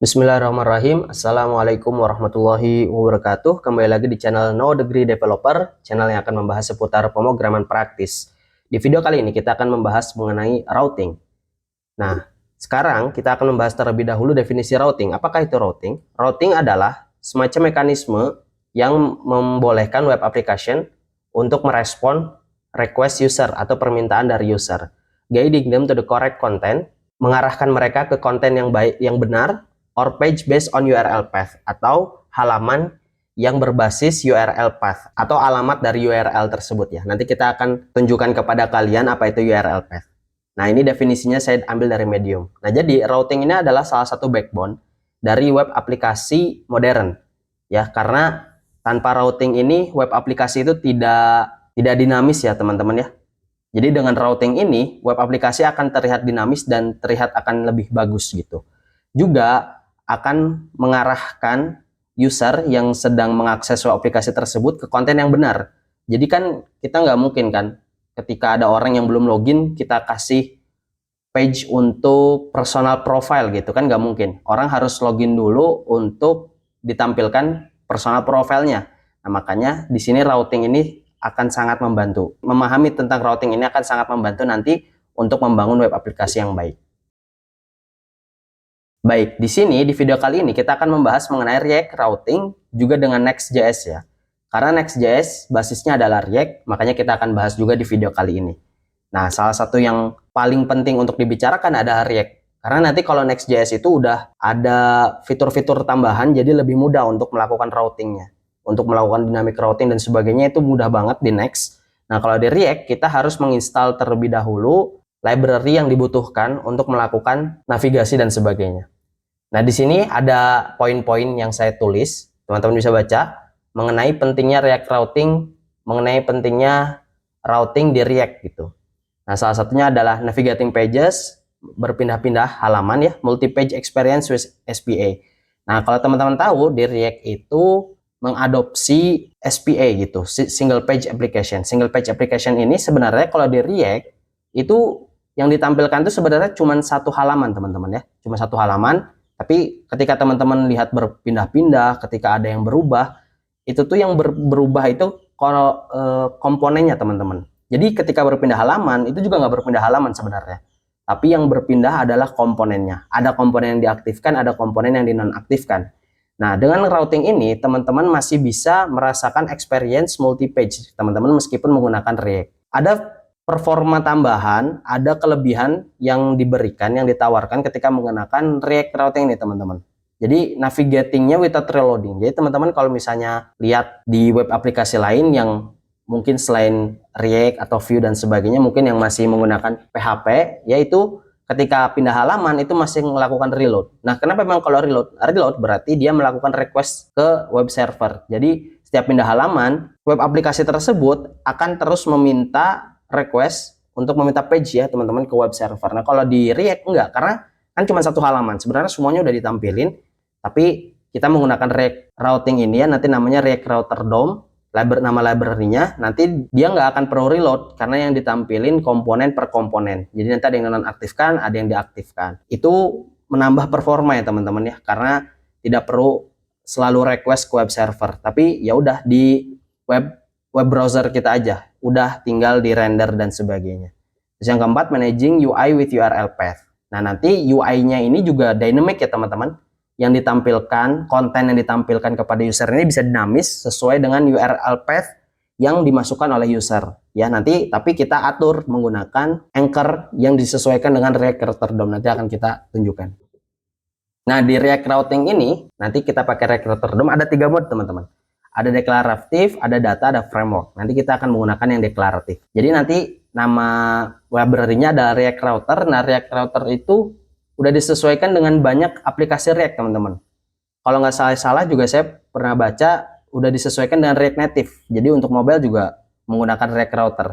Bismillahirrahmanirrahim. Assalamualaikum warahmatullahi wabarakatuh. Kembali lagi di channel No Degree Developer, channel yang akan membahas seputar pemrograman praktis. Di video kali ini kita akan membahas mengenai routing. Nah, sekarang kita akan membahas terlebih dahulu definisi routing. Apakah itu routing? Routing adalah semacam mekanisme yang membolehkan web application untuk merespon request user atau permintaan dari user, guiding them to the correct content, mengarahkan mereka ke konten yang baik, yang benar, or page based on URL path, atau halaman yang berbasis URL path atau alamat dari URL tersebut ya. Nanti kita akan tunjukkan kepada kalian apa itu URL path. Nah, ini definisinya saya ambil dari Medium. Nah, jadi routing ini adalah salah satu backbone dari web aplikasi modern ya, karena tanpa routing ini web aplikasi itu tidak dinamis ya teman-teman ya. Jadi dengan routing ini web aplikasi akan terlihat dinamis dan terlihat akan lebih bagus gitu. Juga akan mengarahkan user yang sedang mengakses web aplikasi tersebut ke konten yang benar. Jadi kan kita nggak mungkin kan ketika ada orang yang belum login kita kasih page untuk personal profile gitu kan, nggak mungkin. Orang harus login dulu untuk ditampilkan personal profile-nya. Nah, makanya di sini routing ini akan sangat membantu. Memahami tentang routing ini akan sangat membantu nanti untuk membangun web aplikasi yang baik. Baik, di sini di video kali ini kita akan membahas mengenai React Routing juga dengan Next.js ya. Karena Next.js basisnya adalah React, makanya kita akan bahas juga di video kali ini. Nah, salah satu yang paling penting untuk dibicarakan adalah React. Karena nanti kalau Next.js itu udah ada fitur-fitur tambahan, jadi lebih mudah untuk melakukan routingnya. Untuk melakukan dynamic routing dan sebagainya itu mudah banget di Next. Nah, kalau di React kita harus menginstal terlebih dahulu library yang dibutuhkan untuk melakukan navigasi dan sebagainya. Nah, di sini ada poin-poin yang saya tulis, teman-teman bisa baca, mengenai pentingnya React Routing, mengenai pentingnya routing di React gitu. Nah, salah satunya adalah navigating pages, berpindah-pindah halaman ya, multi-page experience with SPA. Nah, kalau teman-teman tahu, di React itu mengadopsi SPA gitu, single page application. Single page application ini sebenarnya kalau di React, itu yang ditampilkan itu sebenarnya cuma satu halaman teman-teman ya, cuma satu halaman. Tapi ketika teman-teman lihat berpindah-pindah, ketika ada yang berubah, itu tuh yang berubah itu kalau komponennya teman-teman. Jadi ketika berpindah halaman, itu juga nggak berpindah halaman sebenarnya. Tapi yang berpindah adalah komponennya. Ada komponen yang diaktifkan, ada komponen yang dinonaktifkan. Nah, dengan routing ini, teman-teman masih bisa merasakan experience multi-page, teman-teman meskipun menggunakan React. Ada performa tambahan, ada kelebihan yang diberikan, yang ditawarkan ketika menggunakan React Routing ini teman-teman. Jadi navigatingnya without reloading. Jadi teman-teman kalau misalnya lihat di web aplikasi lain yang mungkin selain React atau Vue dan sebagainya, mungkin yang masih menggunakan PHP, yaitu ketika pindah halaman itu masih melakukan reload. Nah, kenapa memang kalau reload? Reload berarti dia melakukan request ke web server. Jadi setiap pindah halaman, web aplikasi tersebut akan terus meminta request untuk meminta page ya teman-teman ke web server. Nah, kalau di React enggak, karena kan cuma satu halaman. Sebenarnya semuanya udah ditampilin, tapi kita menggunakan React Routing ini ya, nanti namanya React Router DOM, nama library-nya, nanti dia nggak akan perlu reload karena yang ditampilin komponen per komponen. Jadi nanti ada yang nonaktifkan, ada yang diaktifkan. Itu menambah performa ya teman-teman ya, karena tidak perlu selalu request ke web server, tapi ya udah di web browser kita aja, udah tinggal di render dan sebagainya. Terus yang keempat, managing UI with URL path. Nah, nanti UI-nya ini juga dynamic ya teman-teman. Yang ditampilkan, konten yang ditampilkan kepada user ini bisa dinamis sesuai dengan URL path yang dimasukkan oleh user. Ya, nanti tapi kita atur menggunakan anchor yang disesuaikan dengan React Router DOM. Nanti akan kita tunjukkan. Nah, di React Routing ini, nanti kita pakai React Router DOM ada 3 mode teman-teman. Ada deklaratif, ada data, ada framework. Nanti kita akan menggunakan yang deklaratif. Jadi nanti nama library-nya adalah React Router. Nah, React Router itu udah disesuaikan dengan banyak aplikasi React, teman-teman. Kalau nggak salah juga saya pernah baca udah disesuaikan dengan React Native. Jadi untuk mobile juga menggunakan React Router.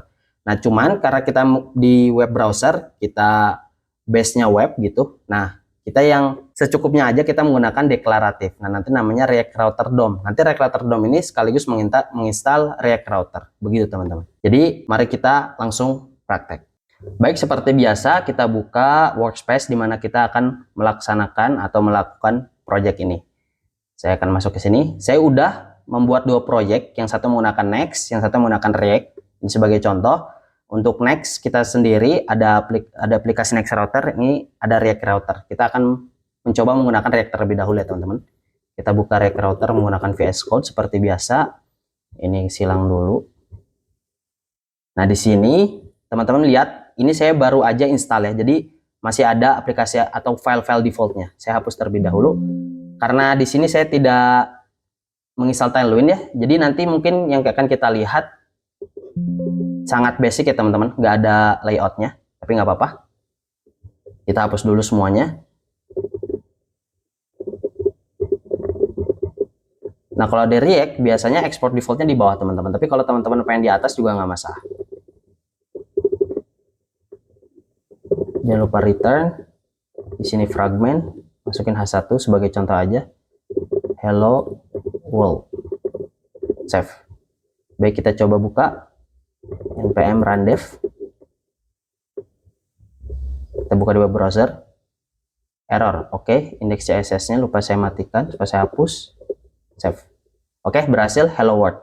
Nah, cuman karena kita di web browser, kita base-nya web gitu. Nah, kita yang secukupnya aja kita menggunakan deklaratif. Nah, nanti namanya React Router DOM. Nanti React Router DOM ini sekaligus menginstal React Router. Begitu, teman-teman. Jadi, mari kita langsung praktek. Baik, seperti biasa kita buka workspace di mana kita akan melaksanakan atau melakukan project ini. Saya akan masuk ke sini. Saya udah membuat 2 project, yang satu menggunakan Next, yang satu menggunakan React. Ini sebagai contoh. Untuk Next kita sendiri ada aplikasi Next Router, ini ada React Router. Kita akan mencoba menggunakan React terlebih dahulu ya teman-teman. Kita buka React Router menggunakan VS Code seperti biasa. Ini silang dulu. Nah, di sini teman-teman lihat, ini saya baru aja install ya. Jadi masih ada aplikasi atau file-file defaultnya. Saya hapus terlebih dahulu. Karena di sini saya tidak menginstal Tailwind ya. Jadi nanti mungkin yang akan kita lihat sangat basic ya teman-teman. Nggak ada layoutnya. Tapi nggak apa-apa. Kita hapus dulu semuanya. Nah, kalau di React biasanya export defaultnya di bawah teman-teman. Tapi kalau teman-teman pengen di atas juga nggak masalah. Jangan lupa return. Di sini fragment. Masukin H1 sebagai contoh aja. Hello world. Save. Baik, kita coba buka. npm run dev. Kita buka di web browser. Error. Oke, indeks CSS-nya lupa saya matikan. Supaya saya hapus. Save. Oke, berhasil. Hello world.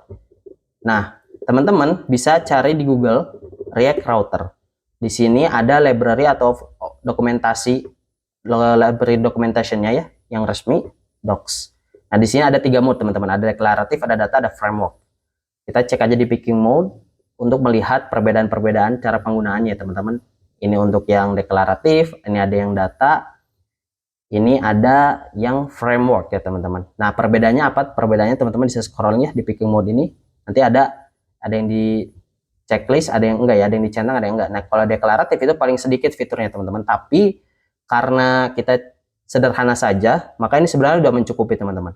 Nah, teman-teman bisa cari di Google React Router. Di sini ada library atau dokumentasi, library documentation-nya ya, yang resmi, docs. Nah, di sini ada 3 mode teman-teman, ada deklaratif, ada data, ada framework. Kita cek aja di picking mode untuk melihat perbedaan-perbedaan cara penggunaannya teman-teman. Ini untuk yang deklaratif, ini ada yang data, ini ada yang framework ya teman-teman. Nah, perbedaannya apa? Perbedaannya teman-teman bisa scrollnya di picking mode ini. Nanti ada yang di checklist, ada yang enggak ya, ada yang dicentang, ada yang enggak. Nah, kalau deklaratif itu paling sedikit fiturnya teman-teman, tapi karena kita sederhana saja, maka ini sebenarnya sudah mencukupi teman-teman.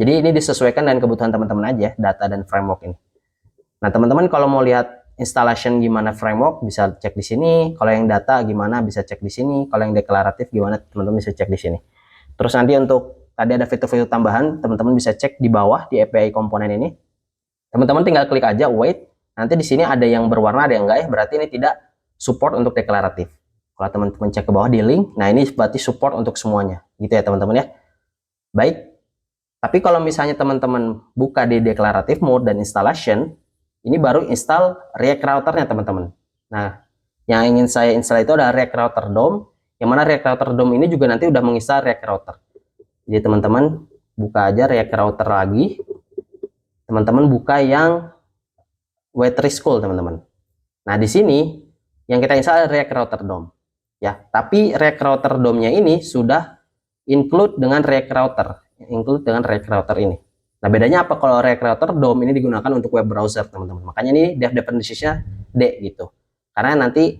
Jadi ini disesuaikan dengan kebutuhan teman-teman aja, data dan framework ini. Nah, teman-teman kalau mau lihat installation gimana framework, bisa cek di sini. Kalau yang data gimana, bisa cek di sini. Kalau yang deklaratif gimana, teman-teman bisa cek di sini. Terus nanti untuk tadi ada fitur-fitur tambahan, teman-teman bisa cek di bawah di API komponen ini. Teman-teman tinggal klik aja wait. Nanti di sini ada yang berwarna, ada yang enggak ya. Berarti ini tidak support untuk deklaratif. Kalau teman-teman cek ke bawah di link, nah ini berarti support untuk semuanya. Gitu ya teman-teman ya. Baik. Tapi kalau misalnya teman-teman buka di deklaratif mode dan installation, ini baru install React Router-nya teman-teman. Nah, yang ingin saya install itu ada React Router DOM, yang mana React Router DOM ini juga nanti udah menginstal React Router. Jadi teman-teman buka aja React Router lagi. Teman-teman buka yang Web3 School teman-teman. Nah, di sini yang kita install React Router DOM. Ya, tapi React Router DOM-nya ini sudah include dengan React Router ini. Nah, bedanya apa kalau React Router DOM ini digunakan untuk web browser, teman-teman. Makanya ini dev dependencies-nya D gitu. Karena nanti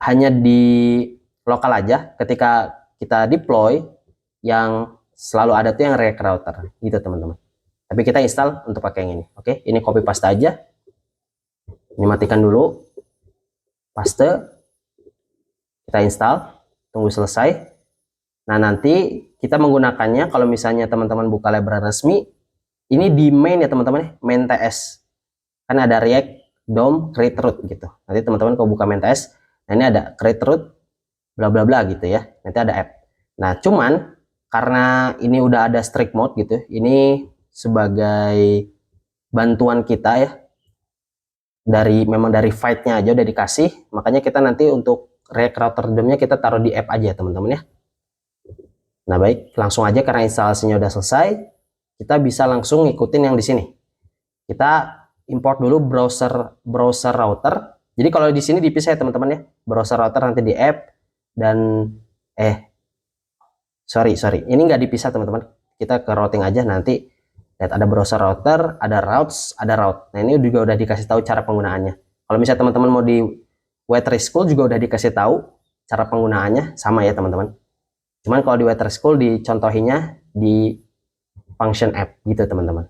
hanya di lokal aja, ketika kita deploy yang selalu ada tuh yang React Router gitu, teman-teman. Tapi kita install untuk pakai yang ini. Oke, ini copy paste aja. Ini matikan dulu. Paste. Kita install, tunggu selesai. Nah, nanti kita menggunakannya kalau misalnya teman-teman buka library resmi, ini di main ya teman-teman, main TS. Kan ada React DOM create root gitu. Nanti teman-teman kalau buka main TS, nah ini ada create root bla bla bla gitu ya. Nanti ada app. Nah, cuman karena ini udah ada strict mode gitu, ini sebagai bantuan kita ya. Memang dari file-nya aja udah dikasih, makanya kita nanti untuk React Router DOM-nya kita taruh di app aja teman-teman ya. Nah, baik, langsung aja karena instalasinya udah selesai, kita bisa langsung ngikutin yang di sini. Kita import dulu browser router. Jadi kalau di sini dipisah ya teman-teman ya. Browser router nanti di app dan sorry. Ini nggak dipisah teman-teman. Kita ke routing aja nanti. Lihat ada browser router, ada routes, ada route. Nah, ini juga udah dikasih tahu cara penggunaannya. Kalau misalnya teman-teman mau di Web3 School juga udah dikasih tahu cara penggunaannya, sama ya teman-teman. Cuman kalau di Web3 School dicontohinya di function app gitu teman-teman.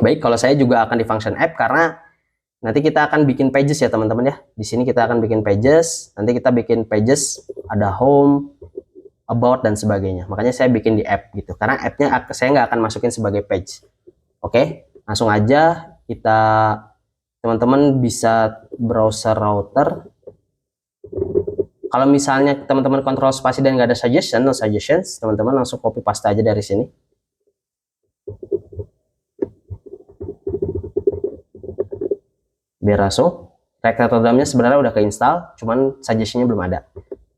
Baik, kalau saya juga akan di function app karena nanti kita akan bikin pages ya teman-teman ya. Di sini kita akan bikin pages, nanti kita bikin pages, ada home, about, dan sebagainya. Makanya saya bikin di app gitu, karena app-nya saya nggak akan masukin sebagai page. Oke, langsung aja kita, teman-teman bisa browser router. Kalau misalnya teman-teman kontrol spasi dan nggak ada suggestion, no suggestions, teman-teman langsung copy paste aja dari sini. Biar langsung. React Rotterdamnya sebenarnya udah keinstall, cuman suggestionnya belum ada.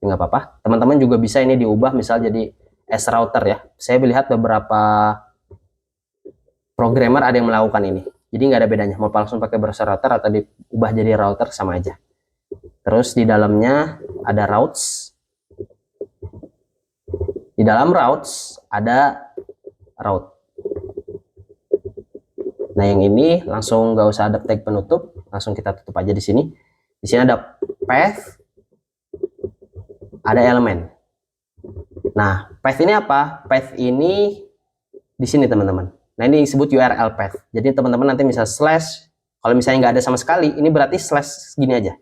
Nggak apa-apa. Teman-teman juga bisa ini diubah misal jadi as router ya. Saya melihat beberapa programmer ada yang melakukan ini. Jadi nggak ada bedanya. Mau langsung pakai browser router atau diubah jadi router sama aja. Terus di dalamnya ada routes. Di dalam routes ada route. Nah yang ini langsung nggak usah ada tag penutup, langsung kita tutup aja di sini. Di sini ada path, ada elemen. Nah path ini apa? Path ini di sini teman-teman. Nah ini disebut URL path. Jadi teman-teman nanti bisa slash. Kalau misalnya nggak ada sama sekali, ini berarti slash gini aja.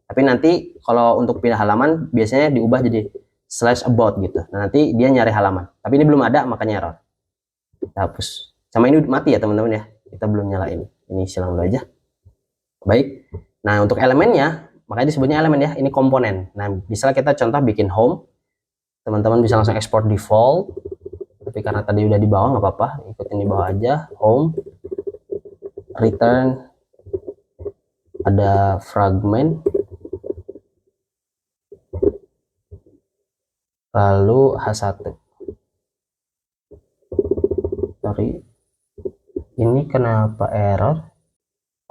Tapi nanti kalau untuk pindah halaman biasanya diubah jadi slash about gitu. Nah nanti dia nyari halaman. Tapi ini belum ada makanya error. Kita hapus. Sama ini mati ya teman-teman ya. Kita belum nyalain. Ini silang dulu aja. Baik. Nah untuk elemennya, makanya disebutnya elemen ya. Ini komponen. Nah misalnya kita contoh bikin home. Teman-teman bisa langsung export default. Tapi karena tadi udah di bawah nggak apa-apa. Ikutin di bawah aja. Home. Return. Ada fragment. Lalu H1. Sorry. Ini kenapa error?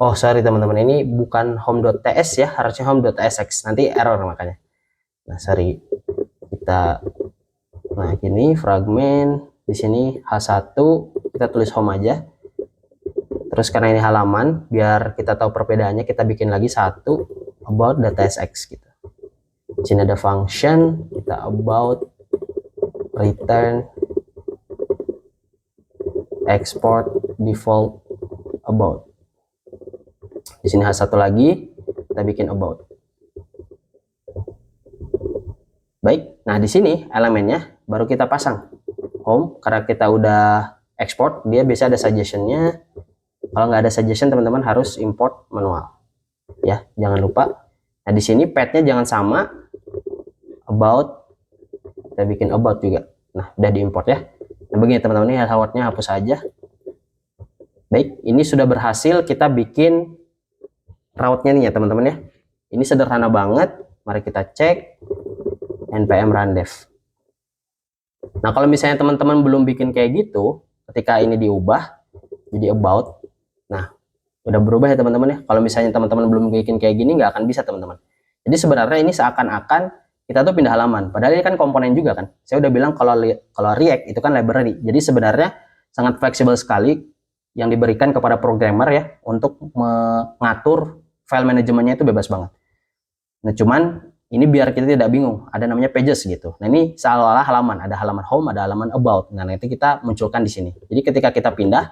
Oh sorry teman-teman, ini bukan home.ts ya, harusnya home.tsx, nanti error makanya. Nah sorry, nah gini fragmen di sini H1 kita tulis home aja. Terus karena ini halaman, biar kita tahu perbedaannya kita bikin lagi satu about.tsx gitu. Di sini ada function, kita about return export default about. Di sini H1 lagi kita bikin about. Baik, nah di sini elemennya baru kita pasang home. Karena kita udah export, dia biasa ada suggestionnya. Kalau nggak ada suggestion teman-teman harus import manual ya, jangan lupa. Nah di sini path-nya jangan sama about, kita bikin about juga. Nah udah diimport ya. Nah begini teman-teman, ini hardware-nya hapus aja. Baik, ini sudah berhasil kita bikin route-nya nih ya teman-teman ya. Ini sederhana banget. Mari kita cek npm run dev. Nah kalau misalnya teman-teman belum bikin kayak gitu, ketika ini diubah jadi about, nah udah berubah ya teman-teman ya. Kalau misalnya teman-teman belum bikin kayak gini, nggak akan bisa teman-teman. Jadi sebenarnya ini seakan-akan kita tuh pindah halaman, padahal ini kan komponen juga kan. Saya udah bilang kalau React itu kan library. Jadi sebenarnya sangat fleksibel sekali yang diberikan kepada programmer ya untuk mengatur file manajemennya, itu bebas banget. Nah cuman ini biar kita tidak bingung, ada namanya pages gitu. Nah ini seolah-olah halaman, ada halaman home, ada halaman about. Nah nanti kita munculkan di sini. Jadi ketika kita pindah,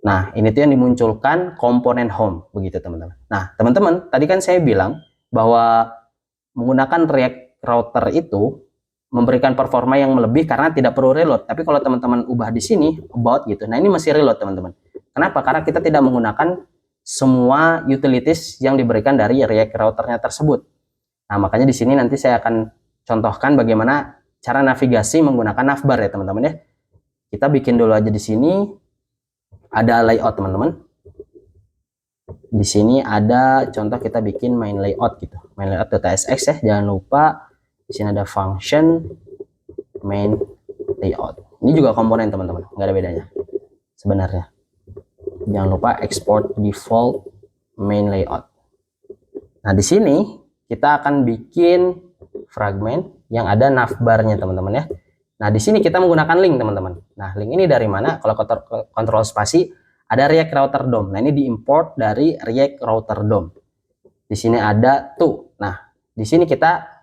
nah ini tuh yang dimunculkan komponen home begitu teman-teman. Nah teman-teman tadi kan saya bilang bahwa menggunakan React Router itu memberikan performa yang lebih karena tidak perlu reload. Tapi kalau teman-teman ubah di sini about gitu, nah ini masih reload teman-teman. Kenapa? Karena kita tidak menggunakan semua utilities yang diberikan dari React Routernya tersebut. Nah makanya di sini nanti saya akan contohkan bagaimana cara navigasi menggunakan navbar ya teman-teman ya. Kita bikin dulu aja di sini ada layout teman-teman. Di sini ada contoh kita bikin main layout gitu, main layout.tsx ya, jangan lupa. Di sini ada function main layout. Ini juga komponen teman-teman, nggak ada bedanya sebenarnya. Jangan lupa export default main layout. Nah di sini kita akan bikin fragment yang ada navbarnya teman-teman ya. Nah di sini kita menggunakan link teman-teman. Nah link ini dari mana? Kalau kontrol spasi ada React Router DOM. Nah ini diimport dari React Router DOM. Di sini ada to. Nah di sini kita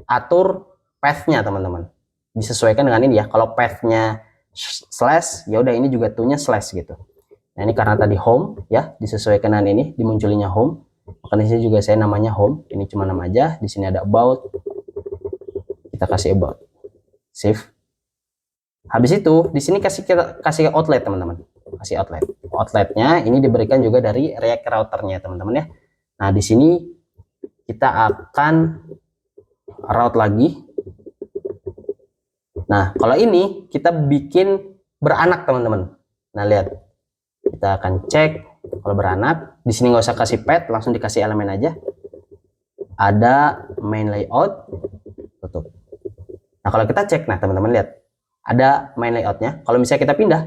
atur path-nya teman-teman. Disesuaikan dengan ini ya. Kalau path-nya slash, ya udah ini juga to-nya slash gitu. Nah ini karena tadi home ya, disesuaikan dengan ini, dimunculinya home. Maka di sini juga saya namanya home. Ini cuma nama aja. Di sini ada about. Kita kasih about. Save. Habis itu di sini kita kasih outlet teman-teman. Kasih outlet. Outletnya ini diberikan juga dari React Routernya teman-teman ya. Nah di sini kita akan route lagi. Nah, kalau ini kita bikin beranak teman-teman. Nah, lihat. Kita akan cek kalau beranak. Di sini nggak usah kasih path, langsung dikasih elemen aja. Ada main layout, tutup. Nah, kalau kita cek, nah teman-teman lihat. Ada main layoutnya. Kalau misalnya kita pindah,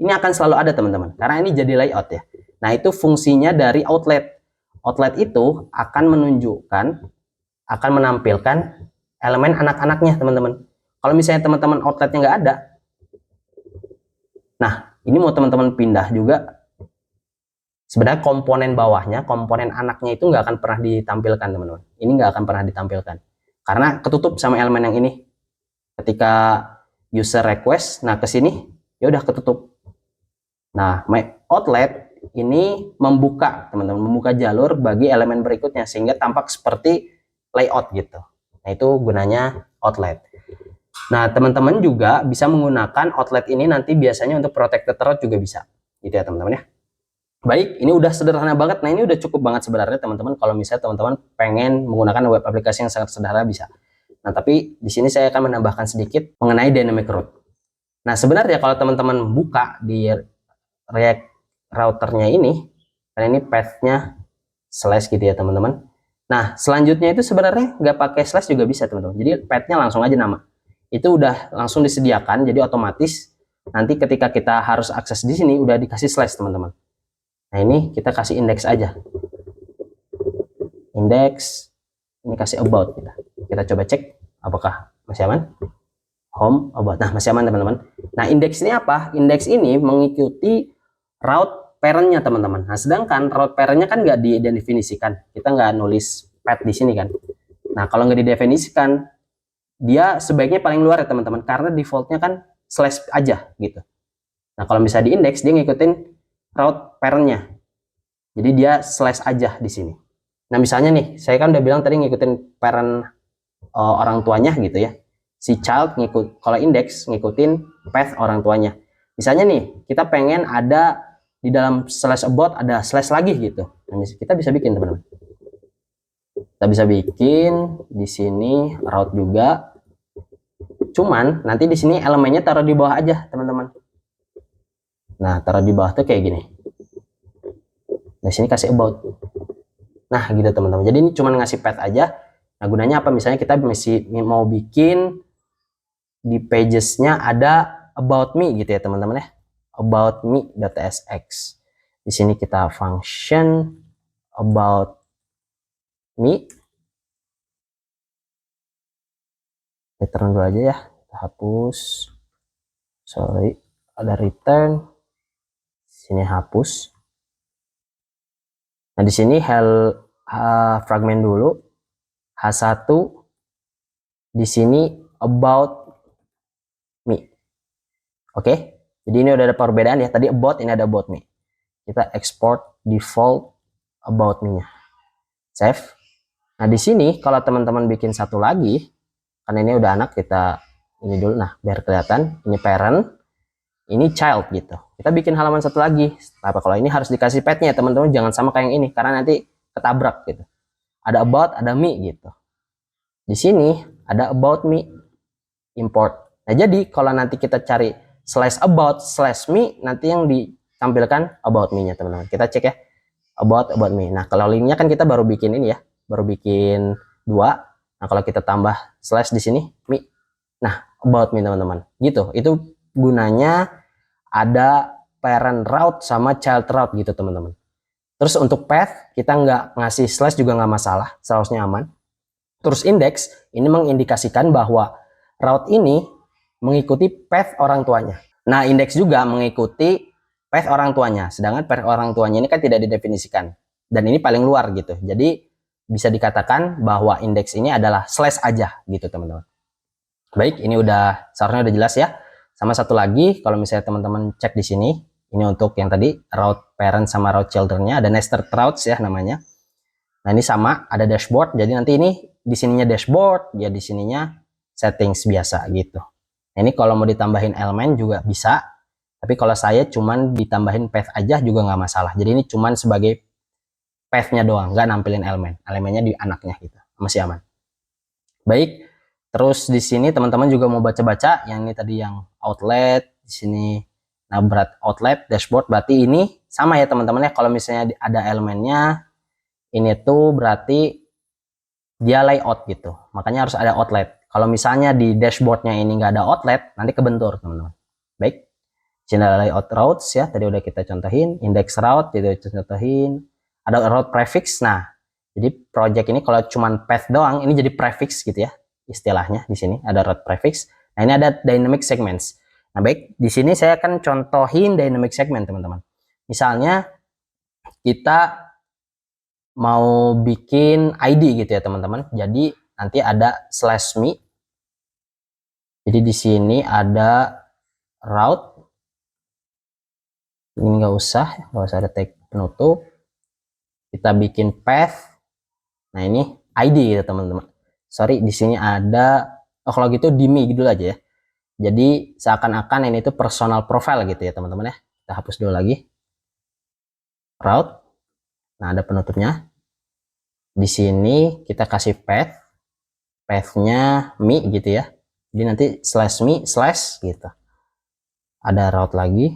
ini akan selalu ada teman-teman. Karena ini jadi layout ya. Nah, itu fungsinya dari outlet. Outlet itu akan menunjukkan, akan menampilkan elemen anak-anaknya teman-teman. Kalau misalnya teman-teman outletnya nggak ada, nah ini mau teman-teman pindah juga, sebenarnya komponen bawahnya, komponen anaknya itu nggak akan pernah ditampilkan teman-teman. Ini nggak akan pernah ditampilkan karena ketutup sama elemen yang ini. Ketika user request, nah ke sini ya udah ketutup. Nah, my outlet ini membuka teman-teman, membuka jalur bagi elemen berikutnya sehingga tampak seperti layout gitu. Nah, itu gunanya outlet. Nah, teman-teman juga bisa menggunakan outlet ini nanti biasanya untuk protected route juga bisa. Gitu ya, teman-teman ya. Baik, ini udah sederhana banget. Nah, ini udah cukup banget sebenarnya, teman-teman. Kalau misalnya teman-teman pengen menggunakan web aplikasi yang sangat sederhana bisa. Nah, tapi di sini saya akan menambahkan sedikit mengenai dynamic route. Nah, sebenarnya kalau teman-teman buka di React routernya ini, karena ini path-nya slash gitu ya, teman-teman. Nah, selanjutnya itu sebenarnya nggak pakai slash juga bisa, teman-teman. Jadi path-nya langsung aja nama. Itu udah langsung disediakan, jadi otomatis nanti ketika kita harus akses di sini udah dikasih slash, teman-teman. Nah, ini kita kasih index aja. Index, ini kasih about kita. Kita coba cek apakah masih aman. Home, about. Nah, masih aman, teman-teman. Nah, index ini apa? Index ini mengikuti route parent-nya, teman-teman. Nah, sedangkan route parent-nya kan nggak didefinisikan. Kita nggak nulis path di sini kan. Nah, kalau nggak didefinisikan, dia sebaiknya paling luar ya, teman-teman. Karena defaultnya kan slash aja gitu. Nah, kalau misalnya di index, dia ngikutin route parent-nya. Jadi dia slash aja di sini. Nah, misalnya nih, saya kan udah bilang tadi ngikutin parent orang tuanya gitu ya. Si child ngikut, kalau index ngikutin path orang tuanya. Misalnya nih, kita pengen ada di dalam slash about ada slash lagi gitu. Nah, kita bisa bikin, teman-teman. Kita bisa bikin di sini route juga. Cuman nanti di sini elemennya taruh di bawah aja, teman-teman. Nah, taruh di bawah tuh kayak gini. Nah, sini kasih about. Nah, gitu teman-teman. Jadi ini cuma ngasih path aja. Nah, gunanya apa? Misalnya kita masih mau bikin di pages-nya ada about me gitu ya, teman-teman ya. About me.tsx. Di sini kita function about me. Return dulu aja ya. Kita hapus. Sorry, ada return. Sini hapus. Nah, di sini fragment dulu. H1 di sini about me. Oke. Jadi ini udah ada perbedaan ya. Tadi about, ini ada about me. Kita export default about me-nya. Save. Nah, di sini kalau teman-teman bikin satu lagi, karena ini udah anak, kita ini dulu. Nah, biar kelihatan, ini parent, ini child gitu. Kita bikin halaman satu lagi. Apa kalau ini harus dikasih path-nya, teman-teman, jangan sama kayak yang ini karena nanti ketabrak gitu. Ada about, ada me gitu. Di sini ada about me, import. Nah, jadi kalau nanti kita cari slash about slash me, nanti yang ditampilkan about me-nya, teman-teman. Kita cek ya, about me. Nah, kalau linknya kan kita baru bikin ini ya, baru bikin 2. Nah, kalau kita tambah slash di sini me, nah about me, teman-teman. Gitu. Itu gunanya ada parent route sama child route gitu, teman-teman. Terus untuk path kita nggak ngasih slash juga nggak masalah, seharusnya aman. Terus index ini mengindikasikan bahwa route ini mengikuti path orang tuanya. Nah, index juga mengikuti path orang tuanya. Sedangkan path orang tuanya ini kan tidak didefinisikan. Dan ini paling luar gitu. Jadi bisa dikatakan bahwa indeks ini adalah slash aja gitu, teman-teman. Baik, ini seharusnya udah jelas ya. Sama satu lagi, kalau misalnya teman-teman cek di sini, ini untuk yang tadi route parent sama route children-nya, ada nested routes ya namanya. Nah, ini sama, ada dashboard. Jadi nanti ini di sininya dashboard, ya di sininya settings biasa gitu. Nah, ini kalau mau ditambahin elemen juga bisa. Tapi kalau saya cuman ditambahin path aja juga nggak masalah. Jadi ini cuman sebagai path-nya doang, nggak nampilin elemennya di anaknya gitu, masih aman. Baik, terus di sini teman-teman juga mau baca-baca yang ini tadi yang outlet di sini. Nah, berat outlet dashboard berarti ini sama ya teman-teman ya, kalau misalnya ada elemennya ini tuh berarti dia layout gitu, makanya harus ada outlet. Kalau misalnya di dashboardnya ini nggak ada outlet, nanti kebentur teman-teman. Baik, sini ada layout routes ya, tadi udah kita contohin. Index route jadi contohin, ada route prefix. Nah, jadi project ini kalau cuman path doang, ini jadi prefix gitu ya istilahnya. Di sini ada route prefix. Nah, ini ada dynamic segments. Nah, baik, di sini saya akan contohin dynamic segment teman-teman. Misalnya kita mau bikin ID gitu ya teman-teman. Jadi nanti ada /me. Jadi di sini ada route. Ini nggak usah ada tag penutup. Kita bikin path. Nah, ini ID gitu teman-teman. Sorry, di sini ada, oh kalau gitu dimi gitu aja ya. Jadi seakan-akan ini tuh personal profile gitu ya teman-teman ya. Kita hapus dulu lagi. Route. Nah, ada penutupnya. Di sini kita kasih path. Path-nya me gitu ya. Jadi nanti /me/ gitu. Ada route lagi.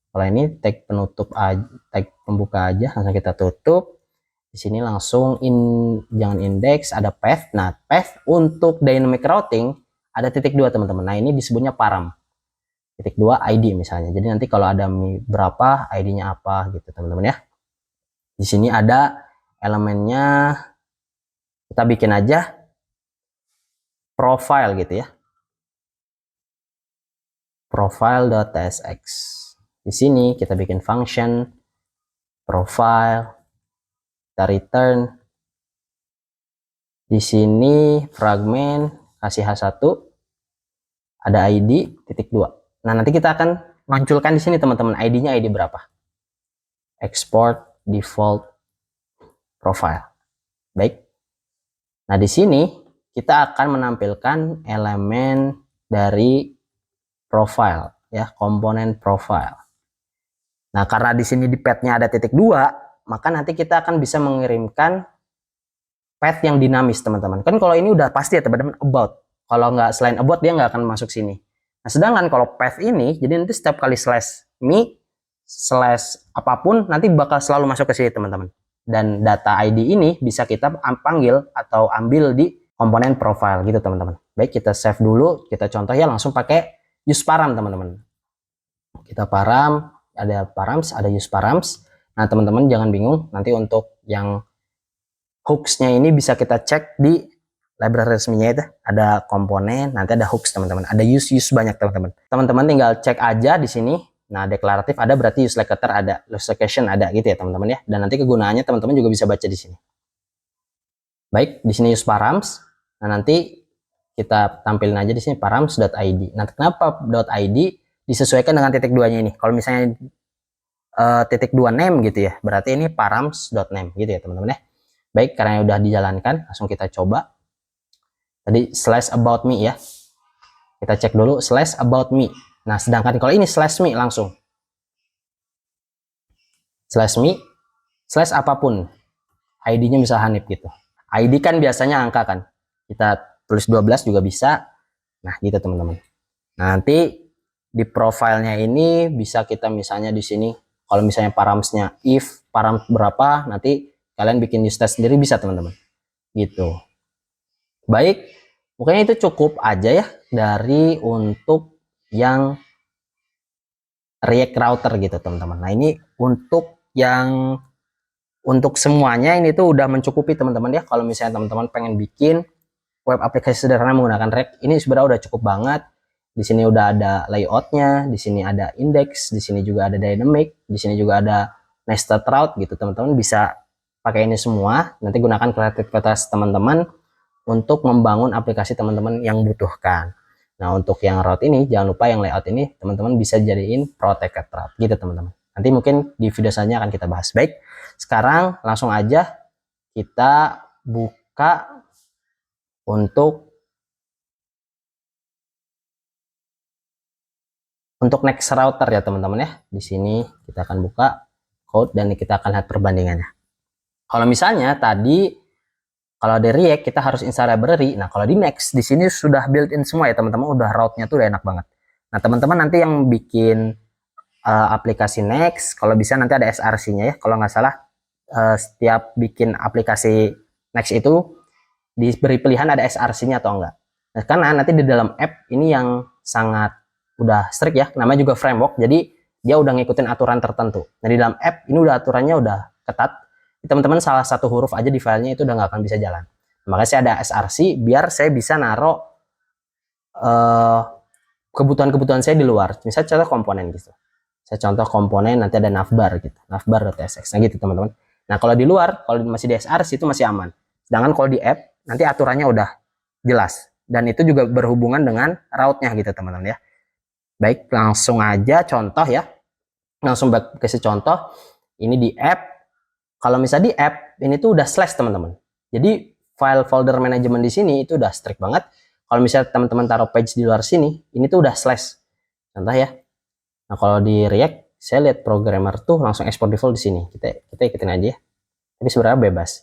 Kalau ini tag penutup aja, tag pembuka aja, langsung kita tutup. Di sini langsung jangan index, ada path. Nah, path untuk dynamic routing ada _2 teman-teman. Nah, ini disebutnya param. _2 ID misalnya. Jadi nanti kalau ada berapa, ID-nya apa gitu teman-teman ya. Di sini ada elemennya, kita bikin aja profile gitu ya. Profile.tsx. Di sini kita bikin function profile, kita return. Di sini fragment kasih h1, ada ID _2. Nah, nanti kita akan munculkan di sini teman-teman ID-nya ID berapa. Export default profile. Baik. Nah, di sini kita akan menampilkan elemen dari profile ya, komponen profile. Nah, karena di sini di path-nya ada _2, maka nanti kita akan bisa mengirimkan path yang dinamis teman-teman. Kan kalau ini udah pasti ya teman-teman about. Kalau nggak selain about dia nggak akan masuk sini. Nah, sedangkan kalau path ini, jadi nanti setiap kali /me/ apapun nanti bakal selalu masuk ke sini teman-teman. Dan data ID ini bisa kita panggil atau ambil di komponen profile gitu teman-teman. Baik, kita save dulu, kita contoh ya langsung pakai use param teman-teman. Kita param, ada params, ada use params. Nah, teman-teman jangan bingung, nanti untuk yang hooks-nya ini bisa kita cek di library resminya itu, ada komponen, nanti ada hooks teman-teman, ada use banyak teman-teman. Teman-teman tinggal cek aja di sini. Nah, deklaratif ada berarti use locator ada, use location ada gitu ya teman-teman ya. Dan nanti kegunaannya teman-teman juga bisa baca di sini. Baik, di sini use params. Nah, nanti kita tampilin aja di sini params.id. Nah, kenapa .id disesuaikan dengan _2-nya ini? Kalau misalnya _2 name gitu ya, berarti ini params.name gitu ya teman-teman ya. Baik, karena udah dijalankan, langsung kita coba. Tadi /about me ya. Kita cek dulu /about me. Nah, sedangkan kalau ini /me langsung. /me, apapun. ID-nya bisa Hanif gitu. ID kan biasanya angka kan. Kita tulis 12 juga bisa. Nah, gitu teman-teman. Nanti di profilnya ini bisa kita misalnya di sini, kalau misalnya paramsnya if params berapa, nanti kalian bikin use test sendiri bisa teman-teman. Gitu. Baik, mungkin itu cukup aja ya dari untuk yang React router gitu teman-teman. Nah, ini untuk semuanya ini tuh udah mencukupi teman-teman ya. Kalau misalnya teman-teman pengen bikin web aplikasi sederhana menggunakan React, ini sebenarnya udah cukup banget. Di sini udah ada layoutnya, di sini ada index, di sini juga ada dynamic, di sini juga ada nested route gitu. Teman-teman bisa pakai ini semua. Nanti gunakan kreativitas teman-teman untuk membangun aplikasi teman-teman yang butuhkan. Nah, untuk yang route ini jangan lupa yang layout ini teman-teman bisa jadiin protected route gitu teman-teman. Nanti mungkin di video selanjutnya akan kita bahas. Baik, sekarang langsung aja kita buka untuk next router ya teman-teman ya. Di sini kita akan buka code dan kita akan lihat perbandingannya. Kalau misalnya tadi kalau di React kita harus install library, nah kalau di Next di sini sudah built-in semua ya teman-teman, udah route-nya tuh udah enak banget. Nah teman-teman nanti yang bikin aplikasi Next, kalau bisa nanti ada SRC-nya ya, kalau nggak salah setiap bikin aplikasi Next itu diberi pilihan ada SRC-nya atau enggak. Nah, karena nanti di dalam app ini yang sangat udah strict ya, namanya juga framework, jadi dia udah ngikutin aturan tertentu. Nah di dalam app ini udah aturannya udah ketat, teman-teman salah satu huruf aja di filenya itu udah nggak akan bisa jalan. Makanya saya ada SRC biar saya bisa naruh kebutuhan-kebutuhan saya di luar. Misal contoh komponen gitu. Saya contoh komponen nanti ada navbar gitu, navbar.tsx. Nah gitu teman-teman. Nah kalau di luar, kalau masih di SRC itu masih aman. Sedangkan kalau di app nanti aturannya udah jelas dan itu juga berhubungan dengan route-nya gitu teman-teman ya. Baik, langsung aja contoh ya. Langsung kasih contoh. Ini di app. Kalau misalnya di app ini tuh udah slash teman-teman. Jadi file folder management di sini itu udah strict banget. Kalau misalnya teman-teman taruh page di luar sini, ini tuh udah slash. Contoh ya. Nah, kalau di React saya lihat programmer tuh langsung export default di sini. Kita ikutin aja ya. Tapi sebenarnya bebas.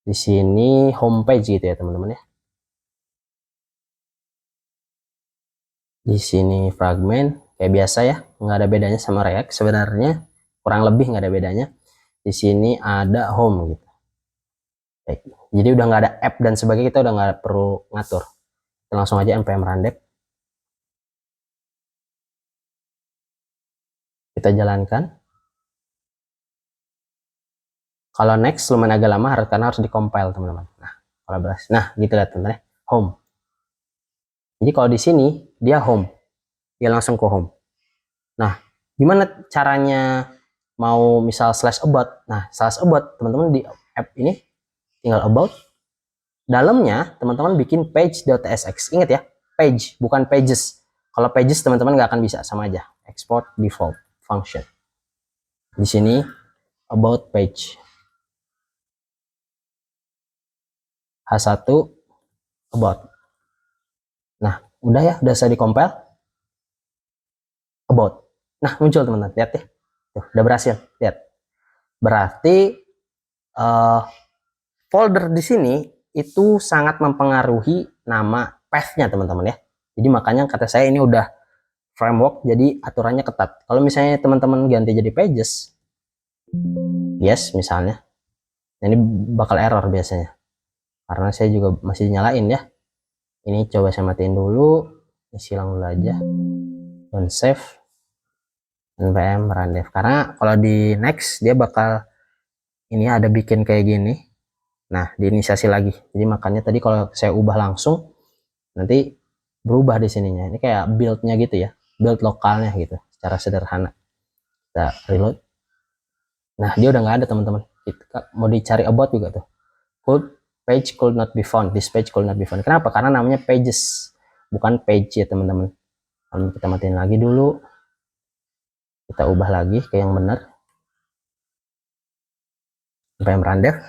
Di sini homepage gitu ya, teman-teman ya. Di sini fragment kayak biasa ya, nggak ada bedanya sama React sebenarnya, kurang lebih nggak ada bedanya. Di sini ada home gitu. Baik. Jadi udah nggak ada app dan sebagainya, kita udah nggak perlu ngatur. Kita langsung aja npm randep. Kita jalankan. Kalau next lumayan agak lama karena harus dikompil teman-teman. Nah, kalau berhasil. Nah, gitu lah teman-teman ya. Home. Jadi kalau di sini dia home. Dia langsung ke home. Nah, gimana caranya mau misal slash about. Nah, slash about teman-teman di app ini tinggal about. Dalamnya teman-teman bikin page.tsx. Ingat ya, page bukan pages. Kalau pages teman-teman nggak akan bisa, sama aja. Export default function. Di sini about page. H1 about. Nah, udah ya, udah saya dikompil. About. Nah, muncul teman-teman, lihat ya. Tuh, udah berhasil, lihat. Berarti folder di sini itu sangat mempengaruhi nama path-nya teman-teman ya. Jadi makanya kata saya ini udah framework, jadi aturannya ketat. Kalau misalnya teman-teman ganti jadi pages, yes misalnya, ini bakal error biasanya. Karena saya juga masih nyalain ya. Ini coba saya matiin dulu, isi ulang dulu aja, don't save, npm randef. Karena kalau di next dia bakal ini ada bikin kayak gini. Nah, diinisiasi lagi. Jadi makanya tadi kalau saya ubah langsung nanti berubah di sininya. Ini kayak build-nya gitu ya. Build lokalnya gitu secara sederhana. Kita reload. Nah, dia udah nggak ada teman-teman. Mau dicari about juga tuh. Page could not be found. This page could not be found. Kenapa? Karena namanya pages, bukan page ya teman-teman. Kalau kita matiin lagi dulu. Kita ubah lagi ke yang benar. npm randef.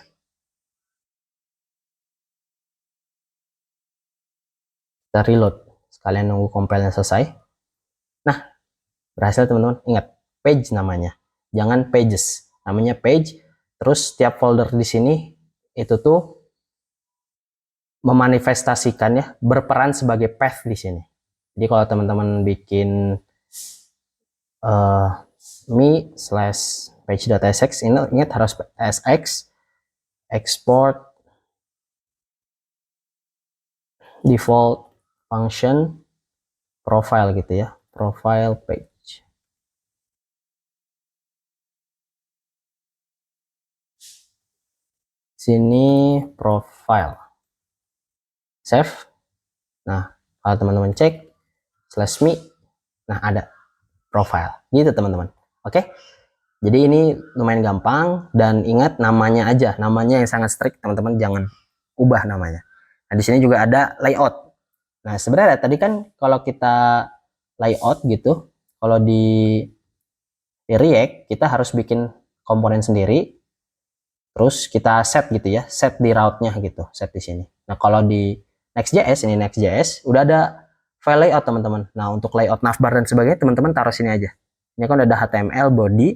Kita reload. Sekalian nunggu compile-nya selesai. Nah, berhasil teman-teman. Ingat, page namanya. Jangan pages. Namanya page. Terus setiap folder di sini itu tuh memanifestasikan ya, berperan sebagai path di sini. Jadi kalau teman-teman bikin me slash page.tsx ini ingat harus sx export default function profile gitu ya, profile page. Sini profile, save. Nah, kalau teman-teman cek slash me, nah ada profile gitu teman-teman. Oke, jadi ini lumayan gampang dan ingat namanya aja, namanya yang sangat strict teman-teman, jangan ubah namanya. Nah di sini juga ada layout. Nah sebenarnya tadi kan kalau kita layout gitu, kalau di React kita harus bikin komponen sendiri, terus kita set gitu ya, set di route-nya gitu, set di sini. Nah kalau di Next.js, ini Next.js udah ada file layout teman-teman. Nah untuk layout navbar dan sebagainya teman-teman taruh sini aja. Ini kan udah ada HTML body,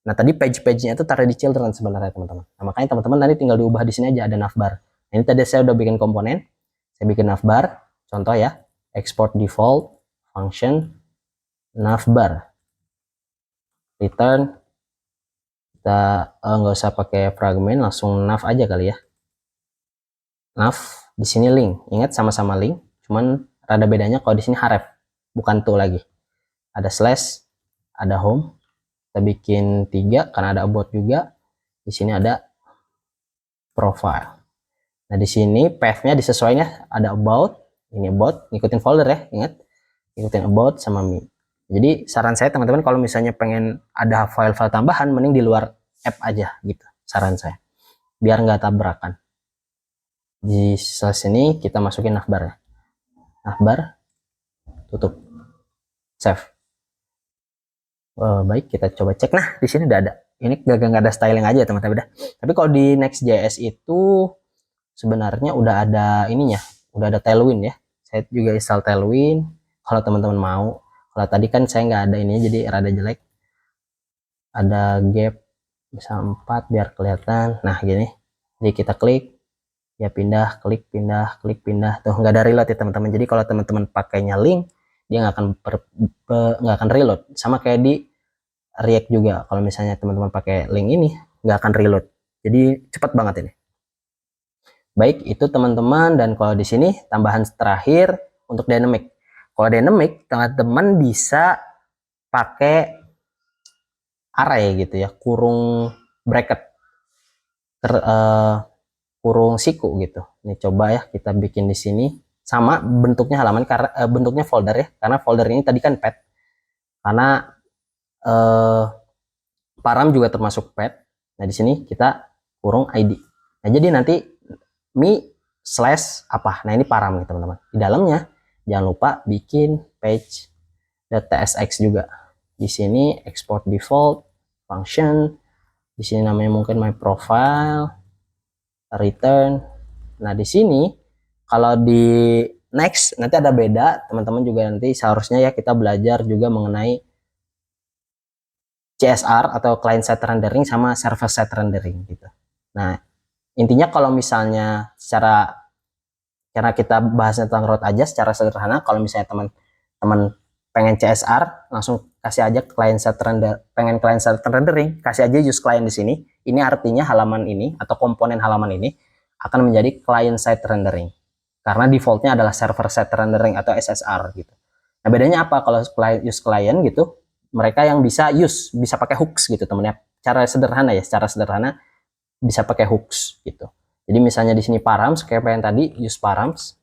Nah, tadi page-nya itu taruh di children sebenarnya, teman-teman. Nah, makanya teman-teman nanti tinggal diubah di sini aja, ada navbar. Nah, ini tadi saya udah bikin komponen. Saya bikin navbar, contoh ya, export default function navbar. Return, kita nggak usah pakai fragment, langsung nav aja kali ya. Nav, di sini link. Ingat sama-sama link, cuman rada bedanya kalau di sini href, bukan to lagi. Ada slash, ada home. Kita bikin 3 karena ada about juga. Di sini ada profile. Nah, di sini path-nya disesuaikan ya, ada about, ini about, ngikutin folder ya, ingat. Ngikutin about sama me. Jadi saran saya teman-teman kalau misalnya pengen ada file-file tambahan, mending di luar app aja gitu. Saran saya. Biar nggak tabrakan. Di slash ini kita masukin navbar ya. Navbar, tutup. Save. Baik, kita coba cek. Nah, di sini udah ada. Ini nggak ada styling aja teman-teman. Tapi kalau di Next.js itu sebenarnya udah ada ininya, udah ada Tailwind ya. Saya juga install Tailwind. Kalau teman-teman mau. Kalau tadi kan saya nggak ada ini, jadi rada jelek. Ada gap bisa 4 biar kelihatan. Nah, gini. Jadi kita klik, ya pindah, klik, pindah, klik, pindah. Tuh nggak ada reload ya teman-teman. Jadi kalau teman-teman pakainya link, dia nggak akan reload. Sama kayak di React juga, kalau misalnya teman-teman pakai link ini nggak akan reload, jadi cepat banget ini. Baik, itu teman-teman. Dan kalau di sini tambahan terakhir untuk dynamic. Kalau dynamic teman-teman bisa pakai array gitu ya, kurung bracket, kurung siku gitu. Ini coba ya kita bikin di sini. Sama bentuknya halaman, karena bentuknya folder ya, karena folder ini tadi kan path, karena param juga termasuk path. Nah, di sini kita kurung id. Nah, jadi nanti me slash apa. Nah, ini param nih teman-teman. Di dalamnya jangan lupa bikin page.tsx juga. Di sini export default function. Di sini namanya mungkin my profile, return. Nah, di sini kalau di next nanti ada beda, teman-teman juga nanti seharusnya ya kita belajar juga mengenai CSR atau client side rendering sama server side rendering gitu. Nah, intinya kalau misalnya karena kita bahas tentang route aja secara sederhana, kalau misalnya teman-teman pengen CSR, langsung kasih aja client side pengen client side rendering, kasih aja use client di sini. Ini artinya halaman ini atau komponen halaman ini akan menjadi client side rendering. Karena defaultnya adalah server side rendering atau SSR gitu. Nah, bedanya apa kalau use client gitu? Mereka yang bisa pakai hooks gitu temennya. Secara sederhana bisa pakai hooks gitu. Jadi misalnya di sini params kayak yang tadi use params.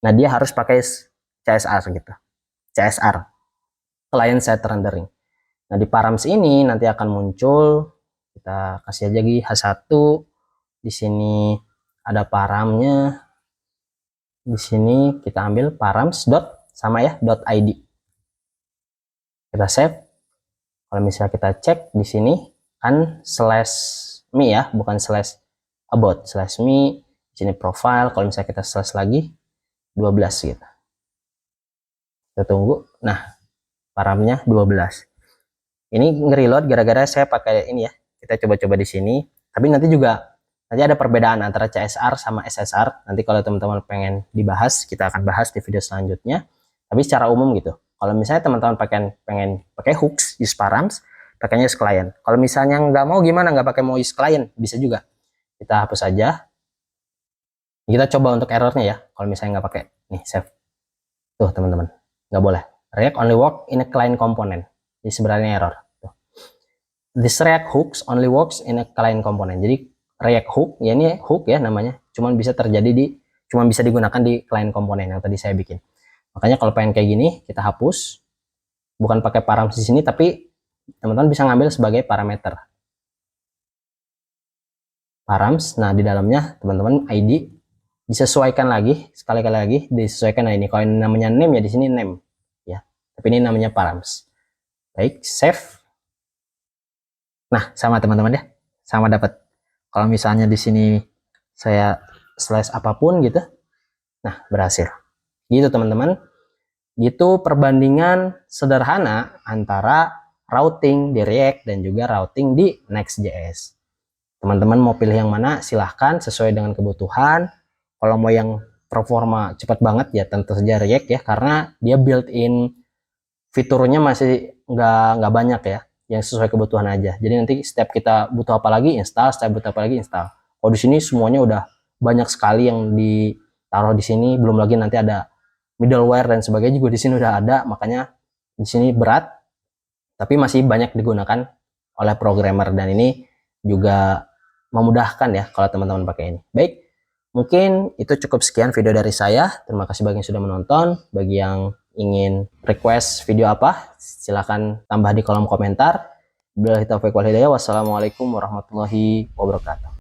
Nah, dia harus pakai CSR gitu. CSR, client side rendering. Nah, di params ini nanti akan muncul, kita kasih aja lagi H1. Di sini ada paramnya. Di sini kita ambil params sama ya .id. Kita save. Kalau misalnya kita cek di sini kan /me ya, bukan /about, /me. Di sini profile. Kalau misalnya kita slash lagi 12 gitu. Kita tunggu. Nah, paramnya 12. Ini nge-reload gara-gara saya pakai ini ya. Kita coba-coba di sini. Tapi nanti ada perbedaan antara CSR sama SSR. Nanti kalau teman-teman pengen dibahas, kita akan bahas di video selanjutnya. Tapi secara umum gitu. Kalau misalnya teman-teman pengen pakai hooks, use params, pakainya use client. Kalau misalnya nggak mau gimana, nggak pakai mau use client, bisa juga. Kita hapus aja. Kita coba untuk errornya ya. Kalau misalnya nggak pakai, nih save. Tuh teman-teman, nggak boleh. React only work in a client component. Jadi sebenarnya error. Tuh. This React hooks only works in a client component. Jadi React hook, ya ini hook ya namanya, cuman bisa digunakan di client komponen yang tadi saya bikin. Makanya kalau pengen kayak gini, kita hapus. Bukan pakai params di sini, tapi teman-teman bisa ngambil sebagai parameter. Params, nah di dalamnya teman-teman ID disesuaikan lagi, sekali-kali lagi disesuaikan. Nah, ini kalau ini namanya name ya di sini name ya. Tapi ini namanya params. Baik, save. Nah, sama teman-teman ya. Sama dapat. Kalau misalnya di sini saya slash apapun gitu. Nah, berhasil. Gitu teman-teman. Gitu perbandingan sederhana antara routing di React dan juga routing di Next.js. Teman-teman mau pilih yang mana silahkan sesuai dengan kebutuhan. Kalau mau yang performa cepat banget ya tentu saja React ya, karena dia built-in fiturnya masih nggak banyak ya, yang sesuai kebutuhan aja. Jadi nanti setiap kita butuh apa lagi install, setiap butuh apa lagi install. Kalau di sini semuanya udah banyak sekali yang ditaruh di sini, belum lagi nanti ada middleware dan sebagainya juga di sini udah ada, makanya di sini berat tapi masih banyak digunakan oleh programmer dan ini juga memudahkan ya kalau teman-teman pakai ini. Baik, mungkin itu cukup sekian video dari saya. Terima kasih bagi yang sudah menonton. Bagi yang ingin request video apa, silahkan tambah di kolom komentar. Wassalamualaikum warahmatullahi wabarakatuh.